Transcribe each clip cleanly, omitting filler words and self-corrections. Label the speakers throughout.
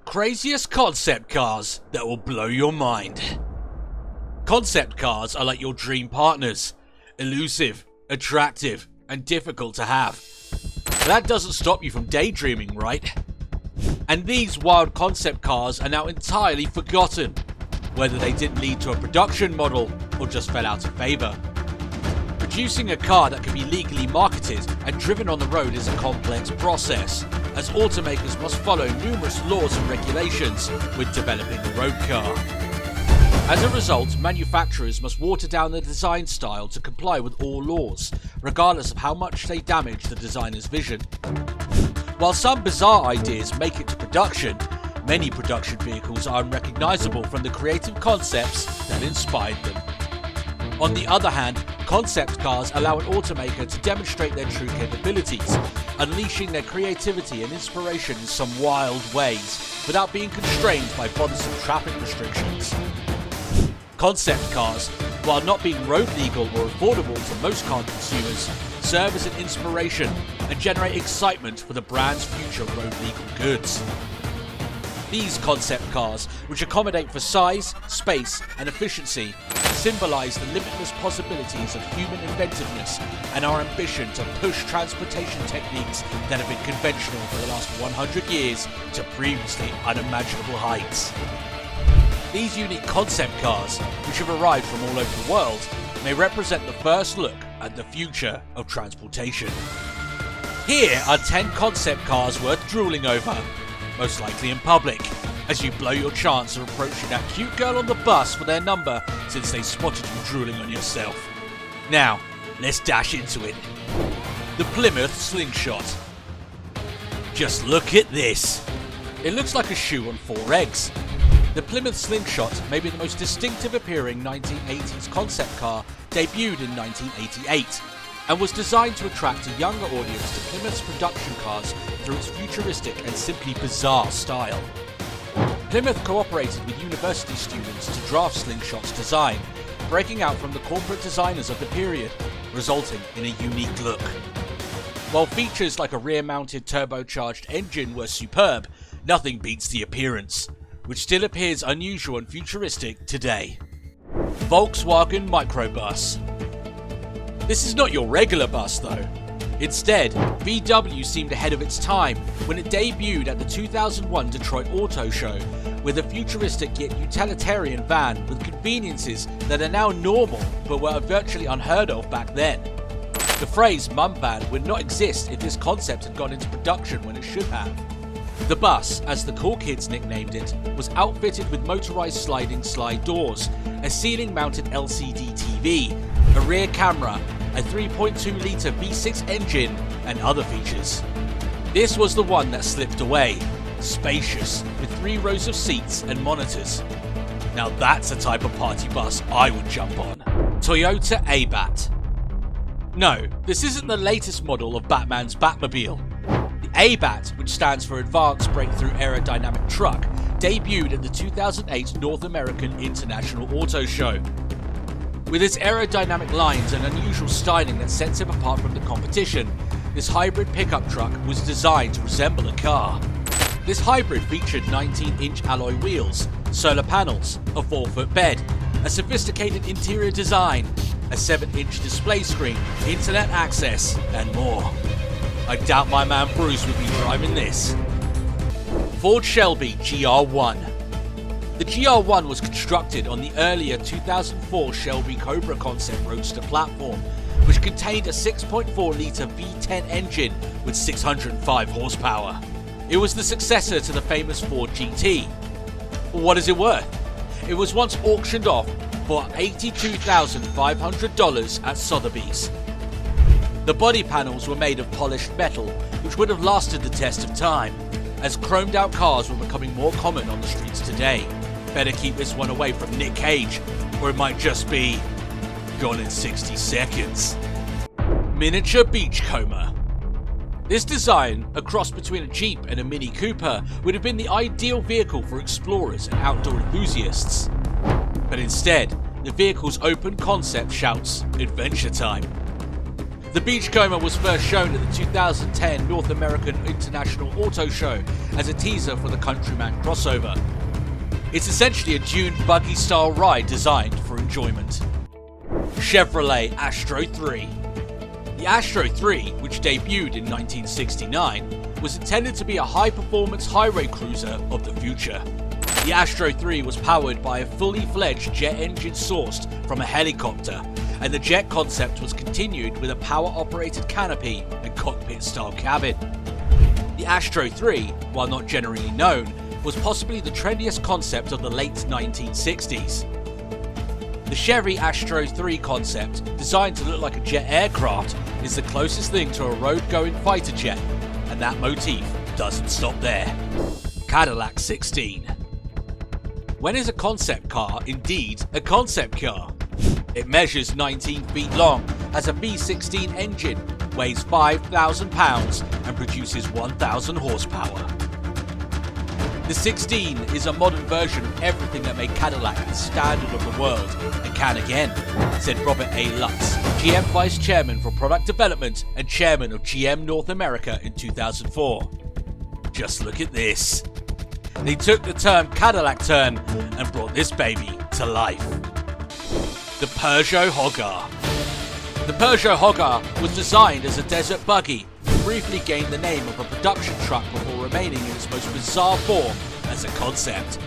Speaker 1: craziest concept cars that will blow your mind. Concept cars are like your dream partners. Elusive, attractive, and difficult to have. But that doesn't stop you from daydreaming, right? And these wild concept cars are now entirely forgotten, whether they didn't lead to a production model or just fell out of favour. Producing a car that can be legally marketed and driven on the road is a complex process, as automakers must follow numerous laws and regulations with developing a road car. As a result, manufacturers must water down the design style to comply with all laws, regardless of how much they damage the designer's vision. While some bizarre ideas make it to production, many production vehicles are unrecognisable from the creative concepts that inspired them. On the other hand, concept cars allow an automaker to demonstrate their true capabilities, unleashing their creativity and inspiration in some wild ways, without being constrained by bothersome traffic restrictions. Concept cars, while not being road legal or affordable to most car consumers, serve as an inspiration and generate excitement for the brand's future road legal goods. These concept cars, which accommodate for size, space, and efficiency, symbolise the limitless possibilities of human inventiveness and our ambition to push transportation techniques that have been conventional for the last 100 years to previously unimaginable heights. These unique concept cars, which have arrived from all over the world, may represent the first look at the future of transportation. Here are 10 concept cars worth drooling over, most likely in public, as you blow your chance of approaching that cute girl on the bus for their number since they spotted you drooling on yourself. Now, let's dash into it. The Plymouth Slingshot. Just look at this. It looks like a shoe on 4 eggs. The Plymouth Slingshot may be the most distinctive appearing 1980s concept car, debuted in 1988, and was designed to attract a younger audience to Plymouth's production cars through its futuristic and simply bizarre style. Plymouth cooperated with university students to draft Slingshot's design, breaking out from the corporate designers of the period, resulting in a unique look. While features like a rear-mounted turbocharged engine were superb, nothing beats the appearance, which still appears unusual and futuristic today. Volkswagen Microbus. This is not your regular bus though. Instead, VW seemed ahead of its time when it debuted at the 2001 Detroit Auto Show with a futuristic yet utilitarian van with conveniences that are now normal but were virtually unheard of back then. The phrase mum van would not exist if this concept had gone into production when it should have. The bus, as the cool kids nicknamed it, was outfitted with motorised sliding slide doors, a ceiling-mounted LCD TV, a rear camera, a 3.2-litre V6 engine, and other features. This was the one that slipped away, spacious, with 3 rows of seats and monitors. Now that's a type of party bus I would jump on. Toyota A-Bat. No, this isn't the latest model of Batman's Batmobile. The A-Bat, which stands for Advanced Breakthrough Aerodynamic Truck, debuted at the 2008 North American International Auto Show. With its aerodynamic lines and unusual styling that sets it apart from the competition, this hybrid pickup truck was designed to resemble a car. This hybrid featured 19-inch alloy wheels, solar panels, a 4-foot bed, a sophisticated interior design, a 7-inch display screen, internet access, and more. I doubt my man Bruce would be driving this. Ford Shelby GR1. The GR1 was constructed on the earlier 2004 Shelby Cobra concept roadster platform, which contained a 6.4-litre V10 engine with 605 horsepower. It was the successor to the famous Ford GT. What is it worth? It was once auctioned off for $82,500 at Sotheby's. The body panels were made of polished metal, which would have lasted the test of time, as chromed out cars were becoming more common on the streets today. Better keep this one away from Nick Cage, or it might just be gone in 60 seconds. Miniature Beachcomber. This design, a cross between a Jeep and a Mini Cooper, would have been the ideal vehicle for explorers and outdoor enthusiasts. But instead, the vehicle's open concept shouts, "Adventure time." The Beachcomber was first shown at the 2010 North American International Auto Show as a teaser for the Countryman crossover. It's essentially a dune buggy style ride designed for enjoyment. Chevrolet Astro 3. The Astro 3, which debuted in 1969, was intended to be a high-performance highway cruiser of the future. The Astro 3 was powered by a fully fledged jet engine sourced from a helicopter, and the jet concept was continued with a power-operated canopy and cockpit-style cabin. The Astro 3, while not generally known, was possibly the trendiest concept of the late 1960s. The Chevy Astro 3 concept, designed to look like a jet aircraft, is the closest thing to a road-going fighter jet, and that motif doesn't stop there. Cadillac 16. When is a concept car indeed a concept car? It measures 19 feet long, has a V16 engine, weighs 5,000 pounds and produces 1,000 horsepower. The 16 is a modern version of everything that made Cadillac the standard of the world and can again, said Robert A. Lutz, GM Vice Chairman for Product Development and Chairman of GM North America in 2004. Just look at this. They took the term Cadillac turn and brought this baby to life. The Peugeot Hoggar. The Peugeot Hoggar was designed as a desert buggy and briefly gained the name of a production truck before remaining in its most bizarre form as a concept.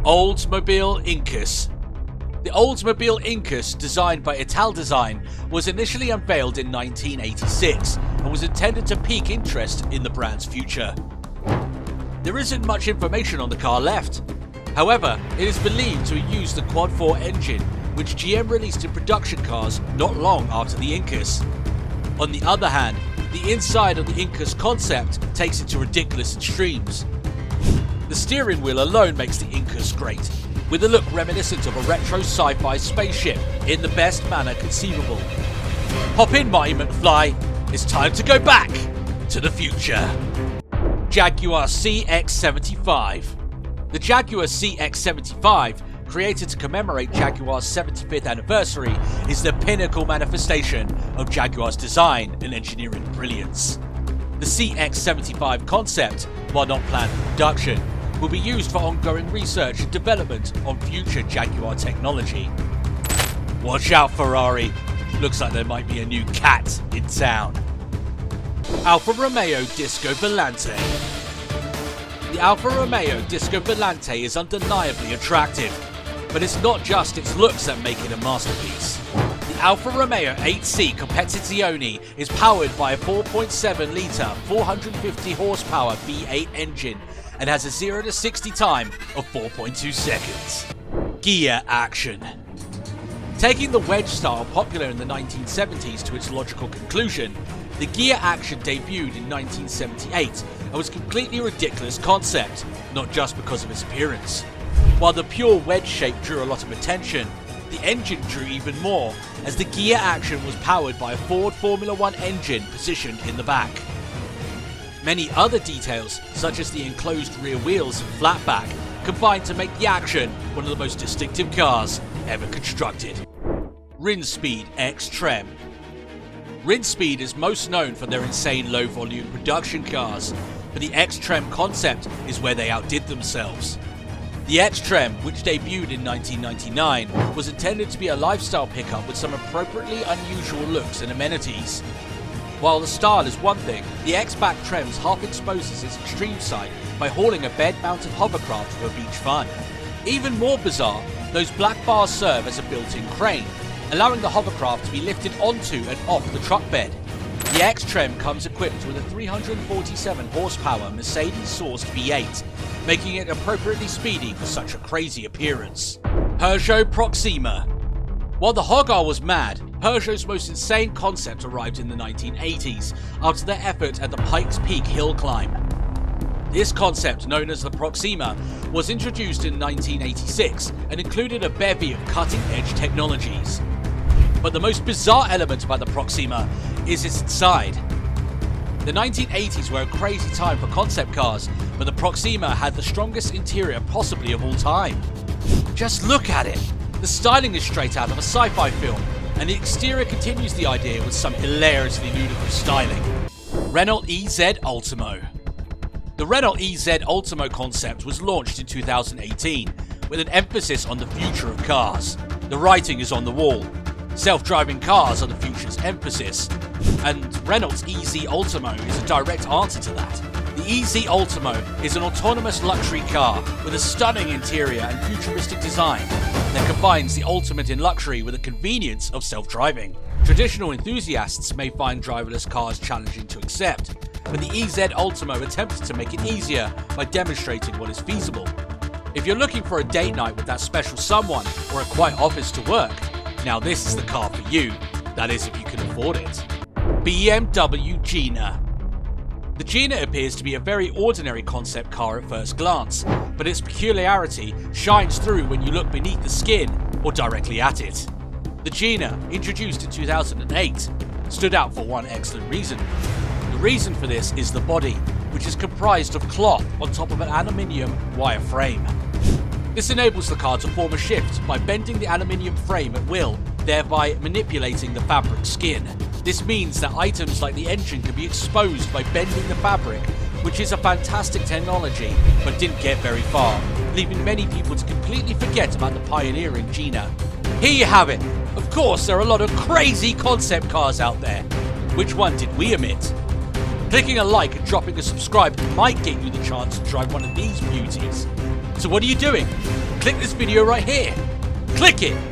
Speaker 1: Oldsmobile Incus. The Oldsmobile Incus, designed by Ital Design, was initially unveiled in 1986 and was intended to pique interest in the brand's future. There isn't much information on the car left. However, it is believed to have used the Quad 4 engine, which GM released in production cars not long after the Incus. On the other hand, the inside of the Incus concept takes it to ridiculous extremes. The steering wheel alone makes the Incus great, with a look reminiscent of a retro sci-fi spaceship in the best manner conceivable. Hop in, Marty McFly, it's time to go back to the future. Jaguar CX-75. The Jaguar CX-75, created to commemorate Jaguar's 75th anniversary, is the pinnacle manifestation of Jaguar's design and engineering brilliance. The CX-75 concept, while not planned for production, will be used for ongoing research and development on future Jaguar technology. Watch out, Ferrari. Looks like there might be a new cat in town. Alfa Romeo Disco Volante. The Alfa Romeo Disco Volante is undeniably attractive, but it's not just its looks that make it a masterpiece. The Alfa Romeo 8C Competizione is powered by a 4.7-litre, 450 horsepower V8 engine and has a 0 to 60 time of 4.2 seconds. Gear action. Taking the wedge style popular in the 1970s to its logical conclusion, the gear action debuted in 1978 and was a completely ridiculous concept, not just because of its appearance. While the pure wedge shape drew a lot of attention, the engine drew even more, as the gear action was powered by a Ford Formula One engine positioned in the back. Many other details, such as the enclosed rear wheels and flatback, combined to make the action one of the most distinctive cars ever constructed. Rinspeed X Trem. Rinspeed is most known for their insane low-volume production cars, but the X-Trem concept is where they outdid themselves. The X-Trem, which debuted in 1999, was intended to be a lifestyle pickup with some appropriately unusual looks and amenities. While the style is one thing, the X-Back Trems half exposes its extreme side by hauling a bed-mounted hovercraft for beach fun. Even more bizarre, those black bars serve as a built-in crane, allowing the hovercraft to be lifted onto and off the truck bed. The X-Trem comes equipped with a 347 horsepower Mercedes-sourced V8, making it appropriately speedy for such a crazy appearance. Peugeot Proxima. While the Hoggar was mad, Peugeot's most insane concept arrived in the 1980s after their effort at the Pikes Peak hill climb. This concept, known as the Proxima, was introduced in 1986 and included a bevy of cutting-edge technologies. But the most bizarre element about the Proxima is its inside. The 1980s were a crazy time for concept cars, but the Proxima had the strongest interior possibly of all time. Just look at it! The styling is straight out of a sci-fi film, and the exterior continues the idea with some hilariously ludicrous styling. Renault EZ Ultimo. The Renault EZ Ultimo concept was launched in 2018 with an emphasis on the future of cars. The writing is on the wall. Self-driving cars are the future's emphasis, and Renault's EZ Ultimo is a direct answer to that. The EZ Ultimo is an autonomous luxury car with a stunning interior and futuristic design that combines the ultimate in luxury with the convenience of self-driving. Traditional enthusiasts may find driverless cars challenging to accept, but the EZ Ultimo attempts to make it easier by demonstrating what is feasible. If you're looking for a date night with that special someone or a quiet office to work, now this is the car for you. That is, if you can afford it. BMW Gina. The Gina appears to be a very ordinary concept car at first glance, but its peculiarity shines through when you look beneath the skin or directly at it. The Gina, introduced in 2008, stood out for one excellent reason. The reason for this is the body, which is comprised of cloth on top of an aluminium wire frame. This enables the car to form a shift by bending the aluminium frame at will, thereby manipulating the fabric skin. This means that items like the engine can be exposed by bending the fabric, which is a fantastic technology, but didn't get very far, leaving many people to completely forget about the pioneering Gina. Here you have it. Of course, there are a lot of crazy concept cars out there. Which one did we omit? Clicking a like and dropping a subscribe might get you the chance to drive one of these beauties. So what are you doing? Click this video right here. Click it!